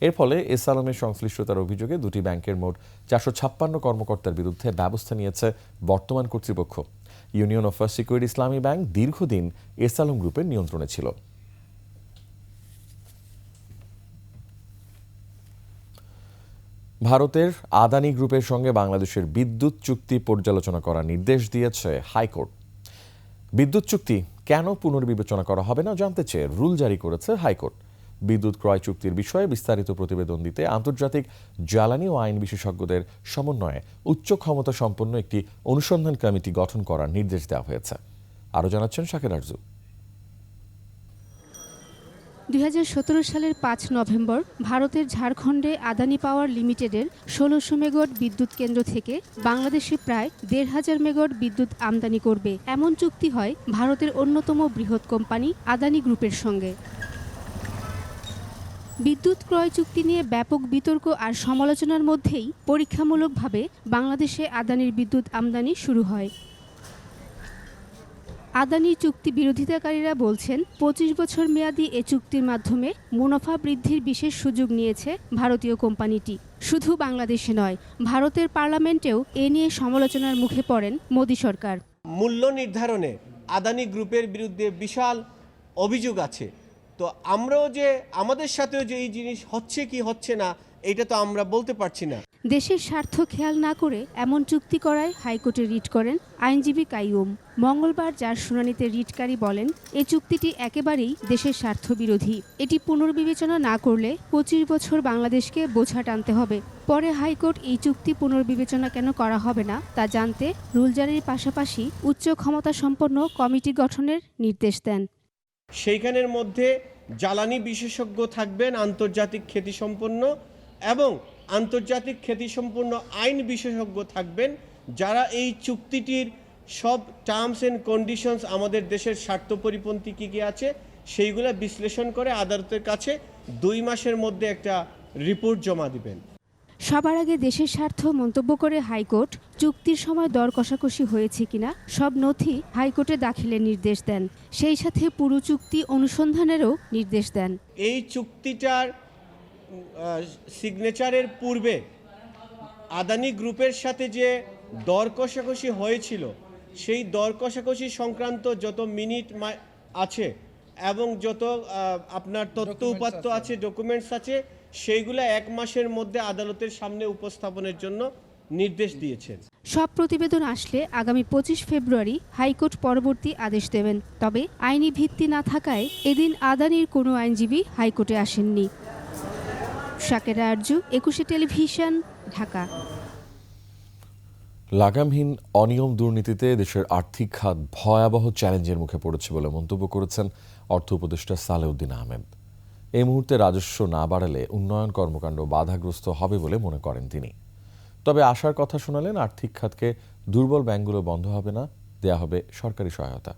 এর ফলে এস আলমের সংশ্লিষ্টতার অভিযোগে দুটি ব্যাংকের মোট 456 কর্মকর্তার বিরুদ্ধে ব্যবস্থা নিয়েছে বর্তমান কর্তৃপক্ষ। ইউনিয়ন ও ফার্স্ট সিকিউরিটি ইসলামী ব্যাংক দীর্ঘদিন এস আলম গ্রুপের নিয়ন্ত্রণে ছিল। ভারতের আদানি গ্রুপের সঙ্গে বাংলাদেশের বিদ্যুৎ চুক্তি পর্যালোচনা করার নির্দেশ দিয়েছে হাইকোর্ট। বিদ্যুৎ চুক্তি কেন পুনর্বিবেচনা করা হবে না জানতে চেয়ে রুল জারি করেছে হাইকোর্ট। বিদ্যুৎ ক্রয় চুক্তির বিষয়ে বিস্তারিত প্রতিবেদন দিতে আন্তর্জাতিক জ্বালানি ও আইন বিশেষজ্ঞদের সমন্বয়ে উচ্চ ক্ষমতা সম্পন্ন একটি অনুসন্ধান কমিটি গঠন করার নির্দেশ দেওয়া হয়েছে। আরও জানাচ্ছেন শাকির আরজু। 2017 সালের 5 নভেম্বর ভারতের ঝাড়খণ্ডে আদানি পাওয়ার লিমিটেডের 1600 মেগাওয়াট বিদ্যুৎ কেন্দ্র থেকে বাংলাদেশে প্রায় 1500 মেগাওয়াট বিদ্যুৎ আমদানি করবে এমন চুক্তি হয় ভারতের অন্যতম বৃহৎ কোম্পানি আদানি গ্রুপের সঙ্গে। বিদ্যুৎ ক্রয় চুক্তি নিয়ে ব্যাপক বিতর্ক আর সমালোচনার মধ্যেই পরীক্ষামূলকভাবে বাংলাদেশে আদানির বিদ্যুৎ আমদানি শুরু হয়। আদানি চুক্তি বিরোধিতাকারীরা বলছেন 25 বছর মেয়াদী এ চুক্তির মাধ্যমে মুনাফা বৃদ্ধির বিশেষ সুযোগ নিয়েছে ভারতীয় কোম্পানিটি। শুধু বাংলাদেশে নয়, ভারতের পার্লামেন্টেও এ নিয়ে সমালোচনার মুখে পড়েন মোদি সরকার। মূল্য নির্ধারণে আদানি গ্রুপের বিরুদ্ধে বিশাল অভিযোগ আছে, তো আমরাও যে আমাদের সাথেও যে এই জিনিস হচ্ছে কি হচ্ছে না এটা তো আমরা বলতে পারছি না। দেশের স্বার্থ খেয়াল না করে এমন চুক্তি করায় হাইকোর্টে রিট করেন আইনজীবী কাইয়ুম। মঙ্গলবার যার শুনানিতে রিটকারী বলেন, এই চুক্তিটি একেবারেই দেশের স্বার্থ বিরোধী। এটি পুনর্বিবেচনা না করলে 25 বছর বাংলাদেশকে বোঝা টানতে হবে। পরে হাইকোর্ট এই চুক্তি পুনর্বিবেচনা কেন করা হবে না তা জানতে রুল জারির পাশাপাশি উচ্চ ক্ষমতা সম্পন্ন কমিটি গঠনের নির্দেশ দেন। সেইখানের মধ্যে জ্বালানি বিশেষজ্ঞ থাকবেন আন্তর্জাতিক খ্যাতিসম্পন্ন, এবং আন্তর্জাতিক খ্যাতিসম্পন্ন আইন বিশেষজ্ঞ থাকবেন যারা এই চুক্তিটির সব টার্মস অ্যান্ড কন্ডিশনস আমাদের দেশের স্বার্থ পরিপন্থী কী কী আছে সেইগুলো বিশ্লেষণ করে আদালতের কাছে 2 মাসের মধ্যে একটা রিপোর্ট জমা দিবেন। সবার আগে দেশের স্বার্থ মন্তব্য করে হাইকোর্ট চুক্তির সময় দর কষাকষি হয়েছে কিনা সব নথি হাইকোর্টে দাখিলের নির্দেশ দেন। সেই সাথে পুরো চুক্তি অনুসন্ধানেরও নির্দেশ দেন। এই চুক্তিটার সিগনেচারের পূর্বে আদানি গ্রুপের সাথে যে দর কষাকষি হয়েছিল সেই দর কষাকষি সংক্রান্ত যত মিনিট আছে এবং যত আপনার তথ্য উপাত্ত আছে, ডকুমেন্টস আছে, সেইগুলো 1 মাসের মধ্যে আদালতের সামনে উপস্থাপনের জন্য নির্দেশ দিয়েছেন। সব প্রতিবেদন আসলে আগামী 25 ফেব্রুয়ারি হাইকোর্ট পরবর্তী আদেশ দেবেন। তবে আইনি ভিত্তি না থাকায় এদিন আদানির কোনো আইনজীবী হাইকোর্টে আসেননি। শাকিরা আরজু, 21 টেলিভিশন, ঢাকা। লাগামহীন অনিয়ম দুর্নীতিতে দেশের আর্থিক খাত ভয়াবহ চ্যালেঞ্জের মুখে পড়েছে বলে মন্তব্য করেছেন অর্থ উপদেষ্টা সালেউদ্দিন আহমেদ। এই মুহূর্তে রাজস্ব না বাড়ালে উন্নয়ন কর্মকাণ্ড বাধাগ্রস্ত হবে বলে মনে করেন তিনি। তবে আশার কথা শোনালেন, আর্থিক খাতকে দুর্বল ব্যাংকগুলো বন্ধ হবে না, দেয়া হবে সরকারি সহায়তা।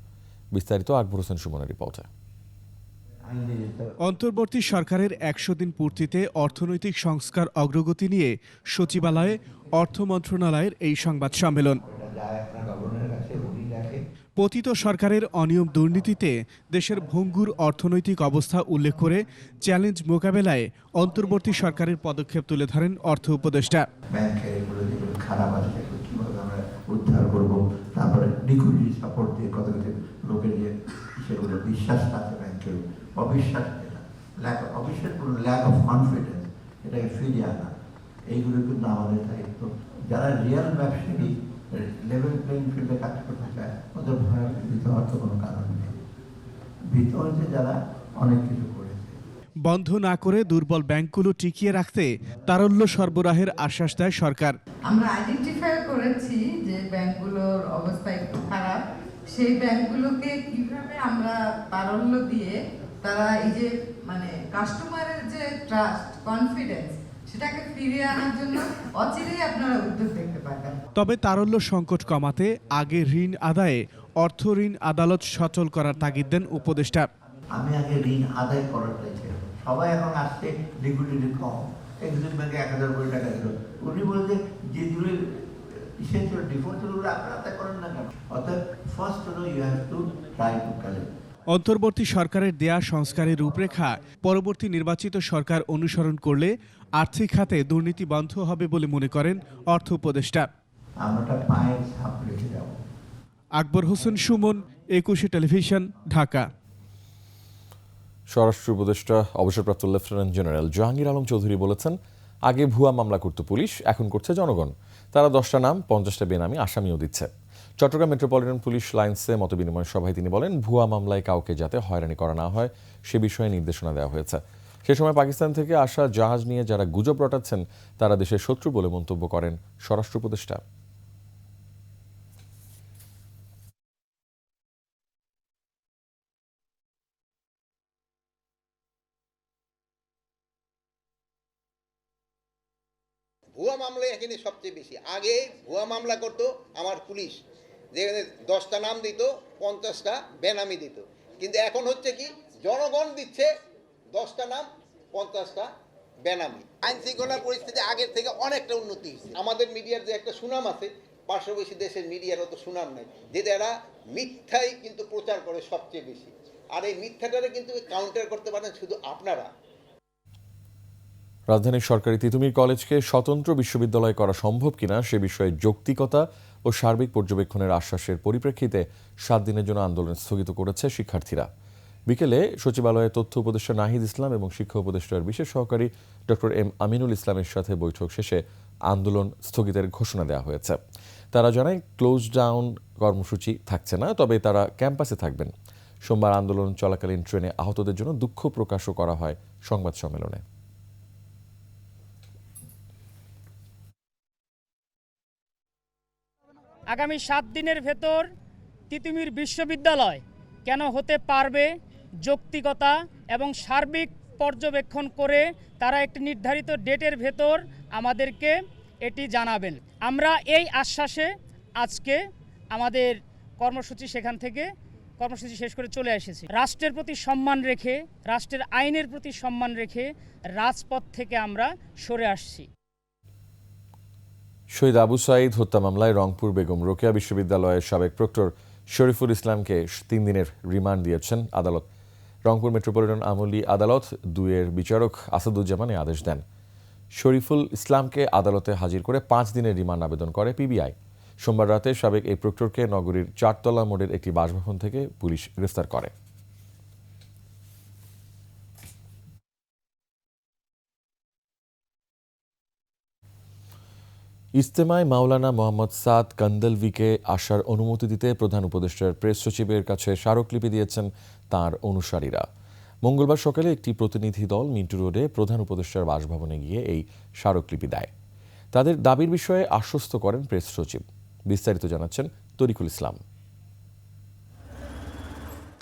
বিস্তারিত আকবর হোসেন সুমনের রিপোর্টে। অন্তর্বর্তী সরকারের 100 দিন পূর্তিতে অর্থনৈতিক সংস্কার অগ্রগতি নিয়ে সচিবালয়ে অর্থ মন্ত্রণালয়ের এই সংবাদ সম্মেলন। পতিত সরকারের অনিয়ম দুর্নীতিতে দেশের ভঙ্গুর অর্থনৈতিক অবস্থা উল্লেখ করে চ্যালেঞ্জ মোকাবেলায় অন্তর্বর্তী সরকারের পদক্ষেপ তুলে ধরেন অর্থ উপদেষ্টা। খারাপ আছে কিভাবে আমরা উদ্ধার করবো, তারপরে লিকুইডিটি সাপোর্ট দিয়ে কত কত লোকের যে সেগুলো বিশ্বাস আছে ব্যাংকের অবিশ্বাস, ল্যাক অফ কনফিডেন্স, এটাকে ফিরিয়ে আনা, এইগুলো কিন্তু আমাদের দায়িত্ব। যারা রিয়েল ব্যবসায়ী লেভেল প্লেইং ফিল্ডে কাজ করতে চায় ওদের ভয় ভীত হওয়ার তো কোনো কারণ নেই। ভীত হয়েছে যারা অনেক কিছু করেছে। বন্ধ না করে দুর্বল ব্যাংকগুলো টিকিয়ে রাখতে তারল্য সরবরাহের আশ্বাস দেয় সরকার। আমরা আইডেন্টিফাই করেছি যে ব্যাংকগুলোর অবস্থা একটু খারাপ, সেই ব্যাংকগুলোকে কিভাবে আমরা তারল্য দিয়ে তারা এই যে কাস্টমারের যে ট্রাস্ট, কনফিডেন্স, সেটাকে ফিরিয়ে আনার জন্য অচিরেই আপনারা উদ্যোগ দেখতে পাবেন। তবে তারল্য সংকট কমাতে আগে ঋণ আদায়ে অর্থ ঋণ আদালত সচল করার তাগিদ দেন উপদেষ্টা। আমি আগে ঋণ আদায় করার চাইছি, সবাই এখন আসছে লিকুইডিটি কম, এক্সিম ব্যাংকে 1000 কোটি টাকা দিল, উনি বলছে যেগুলো ইসেন্সিয়াল ডিফল্ট সেগুলো আপনারা আদায় করেন না কেন? অর্থাৎ first you have to try to collect. অন্তর্বর্তী সরকারের দেয়া সংস্কারের রূপরেখা পরবর্তী নির্বাচিত সরকার অনুসরণ করলে আর্থিক খাতে দুর্নীতি বন্ধ হবে বলে মনে করেন অর্থ উপদেষ্টা। আকবর হোসেন সুমন, 21 টেলিভিশন, ঢাকা। স্বরাষ্ট্র উপদেষ্টা অবসরপ্রাপ্ত লেফটেন্যান্ট জেনারেল জাহাঙ্গীর আলম চৌধুরী বলেছেন, আগে ভুয়া মামলা করত পুলিশ, এখন করছে জনগণ। তারা 10টা নাম 50টা বেনামি আসামিও দিচ্ছে। চট্টগ্রাম মেট্রোপলিটন পুলিশ লাইন্সে মতবিনিময় সভায় তিনি বলেন, ভুয়া মামলায় কাউকে যাতে হয়রানি করা না হয় সে বিষয়ে নির্দেশনা দেওয়া হয়েছে। সে সময় পাকিস্তান থেকে আসা জাহাজ নিয়ে যারা গুজব রটাচ্ছেন তারা দেশের শত্রু বলে মন্তব্য করেন স্বরাষ্ট্র উপদেষ্টা। ভুয়া মামলা এখানে সবচেয়ে বেশি। আগে ভুয়া মামলা করতো আমার পুলিশ, যেখানে 10টা নাম দিত, 50টা বেনামি দিত। কিন্তু এখন হচ্ছে কি, জনগণ দিচ্ছে 10টা নাম, 50টা বেনামি। আইন শৃঙ্খলার পরিস্থিতি আগের থেকে অনেকটা উন্নতি হয়েছে। আমাদের মিডিয়ার যে একটা সুনাম আছে, পার্শ্ববর্তী দেশের মিডিয়ার অত সুনাম নেই, যে তারা মিথ্যাই কিন্তু প্রচার করে সবচেয়ে বেশি। আর এই মিথ্যাটারে কিন্তু কাউন্টার করতে পারেন শুধু আপনারা। রাজধানীর সরকারি তিতুমির কলেজকে স্বতন্ত্র বিশ্ববিদ্যালয় করা সম্ভব কিনা সে বিষয়ে যৌক্তিকতা ও সার্বিক পর্যবেক্ষণের আশ্বাসের পরিপ্রেক্ষিতে 7 দিনের জন্য আন্দোলন স্থগিত করেছে শিক্ষার্থীরা। বিকেলে সচিবালয়ে তথ্য উপদেষ্টা নাহিদ ইসলাম এবং শিক্ষা উপদেষ্টার বিশেষ সহকারী ডক্টর এম আমিনুল ইসলামের সাথে বৈঠক শেষে আন্দোলন স্থগিতের ঘোষণা দেওয়া হয়েছে। তারা জানায় ক্লোজ ডাউন কর্মসূচি থাকছে না, তবে তারা ক্যাম্পাসে থাকবেন। সোমবার আন্দোলন চলাকালীন ট্রেনে আহতদের জন্য দুঃখ প্রকাশও করা হয় সংবাদ সম্মেলনে। আগামী 7 দিনের ভেতর তিতুমির বিশ্ববিদ্যালয় কেন হতে পারবে, যৌক্তিকতা এবং সার্বিক পর্যবেক্ষণ করে তারা একটি নির্ধারিত ডেটের ভেতর আমাদেরকে এটি জানাবেন। আমরা এই আশ্বাসে আজকে আমাদের কর্মসূচি শেষ করে চলে এসেছি। রাষ্ট্রের প্রতি সম্মান রেখে, রাষ্ট্রের আইনের প্রতি সম্মান রেখে রাজপথ থেকে আমরা সরে আসছি। শহীদ আবু সাঈদ হত্যা মামলায় রংপুর বেগম রোকেয়া বিশ্ববিদ্যালয়ের সাবেক প্রক্টর শরীফুল ইসলামকে 3 দিনের রিমান্ড দিয়েছেন আদালত। রংপুর মেট্রোপলিটন আমলি আদালত 2-এর বিচারক আসাদুজ্জামান আদেশ দেন। শরীফুল ইসলামকে আদালতে হাজির করে 5 দিনের রিমান্ড আবেদন করে পিবিআই। সোমবার রাতে সাবেক এই প্রক্টরকে নগরীর 4তলা মোড়ের একটি বাসভবন থেকে পুলিশ গ্রেফতার করে। ইজতেমায় মাওলানা মোহাম্মদ সাদ কান্দলভিকে আসার অনুমতি দিতে প্রধান উপদেষ্টার প্রেস সচিবের কাছে স্মারকলিপি দিয়েছেন তার অনুসারীরা। মঙ্গলবার সকালে একটি প্রতিনিধি দল মিন্টু রোডে প্রধান উপদেষ্টার বাসভবনে গিয়ে এই স্মারকলিপি দেয়। তাদের দাবির বিষয়ে আশ্বস্ত করেন প্রেস সচিব। বিস্তারিত জানাচ্ছেন তরিকুল ইসলাম।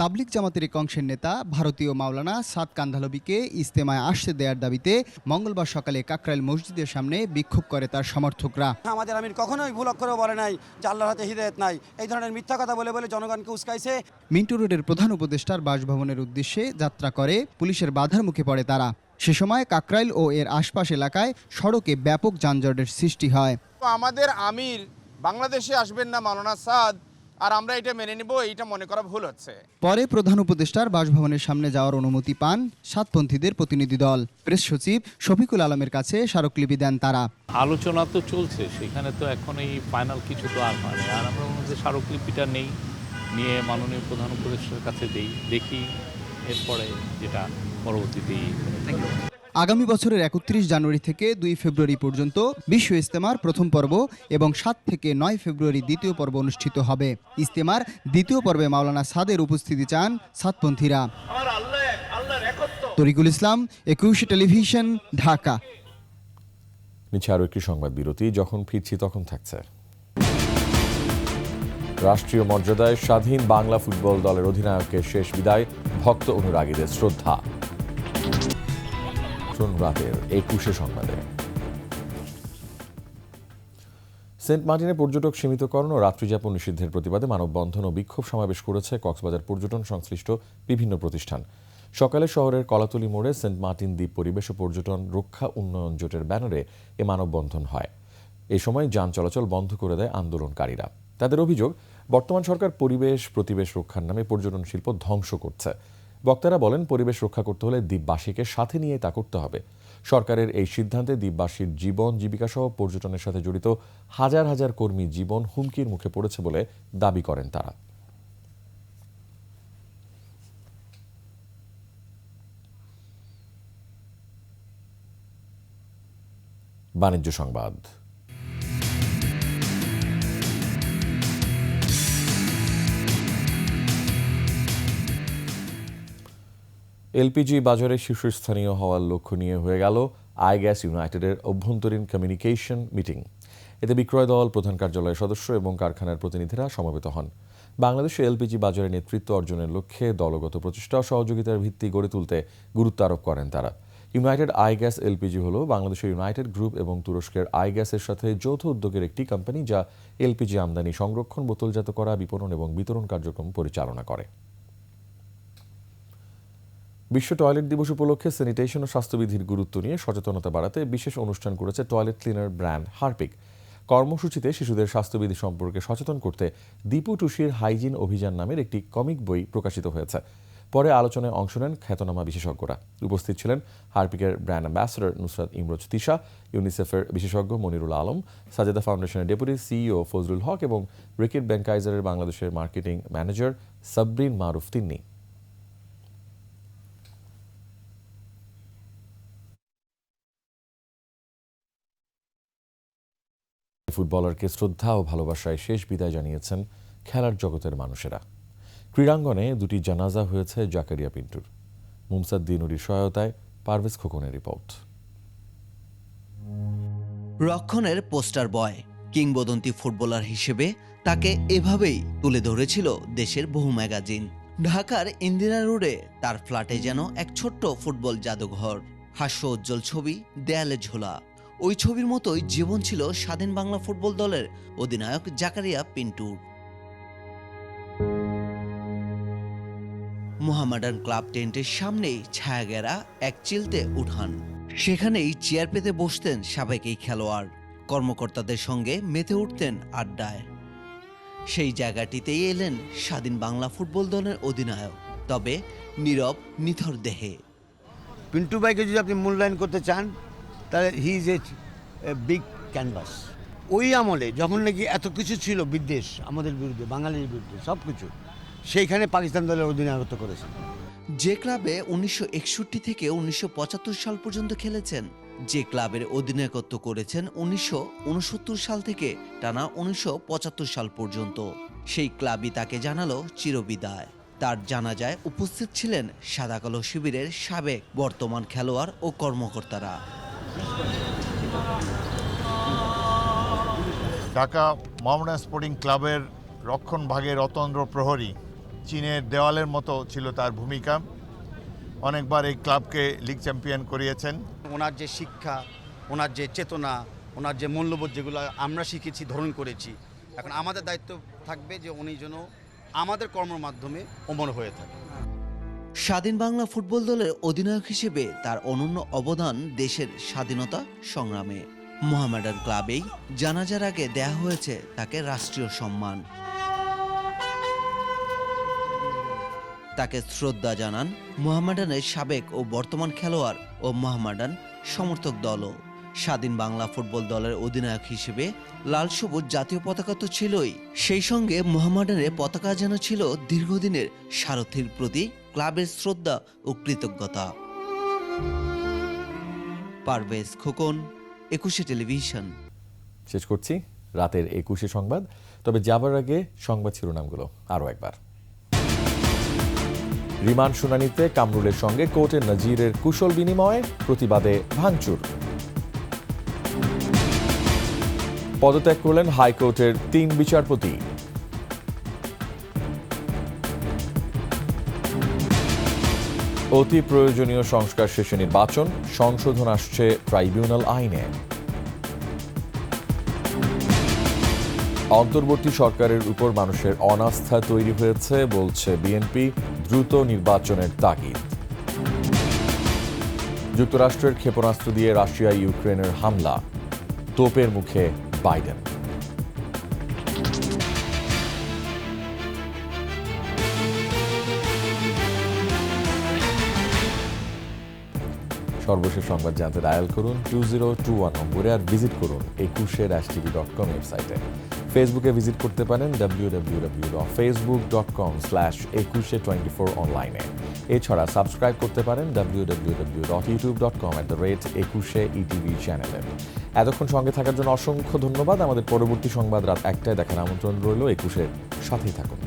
তাবলিগ জামাতের এক অংশের নেতা ভারতীয় মাওলানা সাদ কান্দলভিকে ইজতেমায় আসতে দেওয়ার দাবিতে মঙ্গলবার সকালে কাকরাইল মসজিদের সামনে বিক্ষোভ করে তার সমর্থকরা। আমাদের আমির কখনোই ভুল অক্ষরে বলে নাই যে আল্লাহর হাতে হিদায়াত নাই, এই ধরনের মিথ্যা কথা বলে বলে জনগণকে উস্কাইছে। মিন্টু রোডের প্রধান উপদেষ্টার বাসভবনের উদ্দেশ্যে যাত্রা করে পুলিশের বাধার মুখে পড়ে তারা। সে সময় কাকরাইল ও এর আশপাশ এলাকায় সড়কে ব্যাপক যানজটের সৃষ্টি হয়। আমাদের আমির বাংলাদেশে আসবেন না মাওলানা সাদ, আর আমরা এটা মেনে নিব, এইটা মনে করা ভুল হচ্ছে। পরে প্রধান উপদেষ্টার বাসভবনের সামনে যাওয়ার অনুমতি পান সাতপন্থীদের প্রতিনিধি দল। প্রেস সচিব শফিকুল আলমের কাছে স্মারকলিপি দেন তারা। আলোচনা তো চলছে, সেখানে তো এখন এই ফাইনাল কিছু তো আর হয়নি। আর আমরা মধ্যে স্মারকলিপিটা নিয়ে মাননীয় প্রধান উপদেষ্টার কাছে দেখি এরপরে যেটা পরবর্তীতে। আগামী বছরের 31 জানুয়ারি থেকে 2 ফেব্রুয়ারি পর্যন্ত বিশ্ব ইজতেমার প্রথম পর্ব এবং 7 থেকে 9 ফেব্রুয়ারি দ্বিতীয় পর্ব অনুষ্ঠিত হবে। ইজতেমার দ্বিতীয় পর্বে মাওলানা সাদের উপস্থিতি চান সাতপন্থীরা। তরিকুল ইসলাম, 21 টেলিভিশন, ঢাকা। নিচে আরও একটি সংবাদ বিরতি, যখন ফিরছি তখন থাকছে। রাষ্ট্রীয় মর্যাদায় স্বাধীন বাংলা ফুটবল দলের অধিনায়কের শেষ বিদায়, ভক্ত অনুরাগীদের শ্রদ্ধা। রাতের 21 সংবাদে সেন্ট মার্টিনে পর্যটক সীমিতকরণ ও রাত্রিযাপন নিষিদ্ধের প্রতিবাদে মানববন্ধন ও বিক্ষোভ সমাবেশ করেছে কক্সবাজার পর্যটন সংশ্লিষ্ট বিভিন্ন প্রতিষ্ঠান। সকালে শহরের কলাতলি মোড়ে সেন্ট মার্টিন দ্বীপ পরিবেশ ও পর্যটন রক্ষা উন্নয়ন জোটের ব্যানারে এ মানববন্ধন হয়। এই সময় যান চলাচল বন্ধ করে দেয় আন্দোলনকারীরা। তাদের অভিযোগ, বর্তমান সরকার পরিবেশ প্রতিবেশ রক্ষার নামে পর্যটন শিল্প ধ্বংস করছে। বক্তারা বলেন, পরিবেশ রক্ষা করতে হলে দ্বীপবাসীকে সাথে নিয়ে তা করতে হবে। সরকারের এই সিদ্ধান্তে দ্বীপবাসীর জীবন জীবিকা সহ পর্যটনের সাথে জড়িত হাজার হাজার কর্মী জীবন হুমকির মুখে পড়েছে বলে দাবি করেন তারা। বাণিজ্য সংবাদ। এলপিজি বাজারে শীর্ষস্থানীয় হওয়ার লক্ষ্য নিয়ে হয়ে গেল আইগ্যাস ইউনাইটেডের অভ্যন্তরীণ কমিউনিকেশন মিটিং। এতে বিক্রয় দল, প্রধান কার্যালয়ের সদস্য এবং কারখানার প্রতিনিধিরা সমবেত হন। বাংলাদেশে এলপিজি বাজারে নেতৃত্ব অর্জনের লক্ষ্যে দলগত প্রচেষ্টা ও সহযোগিতার ভিত্তি গড়ে তুলতে গুরুত্ব আরোপ করেন তারা। ইউনাইটেড আইগ্যাস এলপিজি হল বাংলাদেশের ইউনাইটেড গ্রুপ এবং তুরস্কের আইগ্যাসের সাথে যৌথ উদ্যোগের একটি কোম্পানি, যা এলপিজি আমদানি, সংরক্ষণ, বোতলজাত করা, বিপণন এবং বিতরণ কার্যক্রম পরিচালনা করে। বিশ্ব টয়লেট দিবস উপলক্ষে স্যানিটেশন ও স্বাস্থ্যবিধির গুরুত্ব নিয়ে সচেতনতা বাড়াতে বিশেষ অনুষ্ঠান করেছে টয়লেট ক্লিনার ব্র্যান্ড হারপিক। কর্মসূচিতে শিশুদের স্বাস্থ্যবিধি সম্পর্কে সচেতন করতে দীপু টুসির হাইজিন অভিযান নামের একটি কমিক বই প্রকাশিত হয়েছে। পরে আলোচনায় অংশ নেন খ্যাতনামা বিশেষজ্ঞরা। উপস্থিত ছিলেন হারপিকের ব্র্যান্ড অ্যাম্বাসেডর নুসরাত ইমরোজ তিশা, ইউনিসেফের বিশেষজ্ঞ মনিরুল আলম, সাজেদা ফাউন্ডেশনের ডেপুটি সিইও ফজলুল হক এবং রিকিট ব্যাংকাইজারের বাংলাদেশের মার্কেটিং ম্যানেজার সাবরিন মারুফ তিন্নি। ফুটবলারকে শ্রদ্ধা ও ভালোবাসায় শেষ বিদায় জানিয়েছেন খেলার জগতের মানুষেরা। ক্রীড়াঙ্গনে দুটি জানাজা হয়েছে জাকারিয়া পিন্টুর। মুমসাদ্দিন নুরীর সহায়তায় পারভেজ খোকনের রিপোর্ট। রক্ষণের পোস্টার বয়, কিংবদন্তি ফুটবলার হিসেবে তাকে এভাবেই তুলে ধরেছিল দেশের বহু ম্যাগাজিন। ঢাকার ইন্দিরা রোডে তার ফ্ল্যাটে যেন এক ছোট্ট ফুটবল জাদুঘর। হাস্য উজ্জ্বল ছবি দেয়ালে ঝোলা। ওই ছবির মতোই জীবন ছিল স্বাধীন বাংলা ফুটবল দলের অধিনায়ক জাকারিয়া পিন্টুর। মোহামেডান ক্লাব টেন্টের সামনেই ছায়াঘেরা এক চিলতে উঠান। সেখানেই চেয়ার পেতে বসতেন সাবেক এই খেলোয়াড়। কর্মকর্তাদের সঙ্গে মেতে উঠতেন আড্ডায়। সেই জায়গাটিতেই এলেন স্বাধীন বাংলা ফুটবল দলের অধিনায়ক, তবে নীরব নিথর দেহে। পিন্টু ভাইকে যদি আপনি মূল্যায়ন করতে চান, তাহলে he is a big canvas. ওই আমলে যখন নাকি এত কিছু ছিল বিদ্বেষ আমাদের বিরুদ্ধে, বাঙালির বিরুদ্ধে, সব কিছু, সেইখানে পাকিস্তান দলের অধিনায়কত্ব করেছেন। যে ক্লাবে 1961 থেকে 1975 সাল পর্যন্ত খেলেছেন, যে ক্লাবের অধিনায়কত্ব করেছেন 1969 সাল থেকে টানা 1975 সাল পর্যন্ত, সেই ক্লাবই তাকে জানালো চিরবিদায়। তার জানাজায় উপস্থিত ছিলেন সাদাকালো শিবিরের সাবেক, বর্তমান খেলোয়াড় ও কর্মকর্তারা। ঢাকা মোহামেডান স্পোর্টিং ক্লাবের রক্ষণ ভাগের অতন্দ্র প্রহরী, চীনের দেওয়ালের মতো ছিল তার ভূমিকা। অনেকবার এই ক্লাবকে লিগ চ্যাম্পিয়ন করিয়েছেন। ওনার যে শিক্ষা, ওনার যে চেতনা, ওনার যে মূল্যবোধ, যেগুলো আমরা শিখেছি, ধারণ করেছি, এখন আমাদের দায়িত্ব থাকবে যে উনি যেন আমাদের কর্মের মাধ্যমে অমর হয়ে থাকে। স্বাধীন বাংলা ফুটবল দলের অধিনায়ক হিসেবে তার অনন্য অবদান দেশের স্বাধীনতা সংগ্রামে। মোহামেডান ক্লাবেই জানাজার আগে দেয়া হয়েছে তাকে রাষ্ট্রীয় সম্মান। তাকে শ্রদ্ধা জানান মোহামেডানের সাবেক ও বর্তমান খেলোয়াড় ও মোহামেডান সমর্থক দলও। স্বাধীন বাংলা ফুটবল দলের অধিনায়ক হিসেবে লাল সবুজ জাতীয় পতাকা তো ছিলই, সেই সঙ্গে মোহামেডানের পতাকা যেন ছিল দীর্ঘদিনের সারথীর প্রতি ক্লাবের শ্রদ্ধা ও কৃতজ্ঞতা। পারভেজ খোকন, 21 টেলিভিশন। শেষ করছি রাতের 21 সংবাদ, তবে যাবার আগে সংবাদ শিরোনামগুলো আরও একবার। রিমান্ড শুনানিতে কামরুলের সঙ্গে কোর্টে নজিরের কুশল বিনিময়ে, প্রতিবাদে ভাঙচুর। পদত্যাগ করলেন হাইকোর্টের 3 বিচারপতি। অতি প্রয়োজনীয় সংস্কার শেষে নির্বাচন, সংশোধন আসছে ট্রাইব্যুনাল আইনে। অন্তর্বর্তী সরকারের উপর মানুষের অনাস্থা তৈরি হয়েছে বলছে বিএনপি, দ্রুত নির্বাচনের তাগিদ। যুক্তরাষ্ট্রের ক্ষেপণাস্ত্র দিয়ে রাশিয়া ইউক্রেনের হামলা, তোপের মুখে বাইডেন। সর্বশেষ সংবাদ জানতে ডায়াল করুন 2021 নম্বরে, আর ভিজিট করুন 21.tv.com ওয়েবসাইটে। ফেসবুকে ভিজিট করতে পারেন www.facebook.com/2124 অনলাইনে। এছাড়া সাবস্ক্রাইব করতে পারেন www.youtube.com/21etv চ্যানেলে। এতক্ষণ সঙ্গে থাকার জন্য অসংখ্য ধন্যবাদ। আমাদের পরবর্তী সংবাদ রাত 1টায় দেখার আমন্ত্রণ রইল। 21-এর সাথেই থাকুন।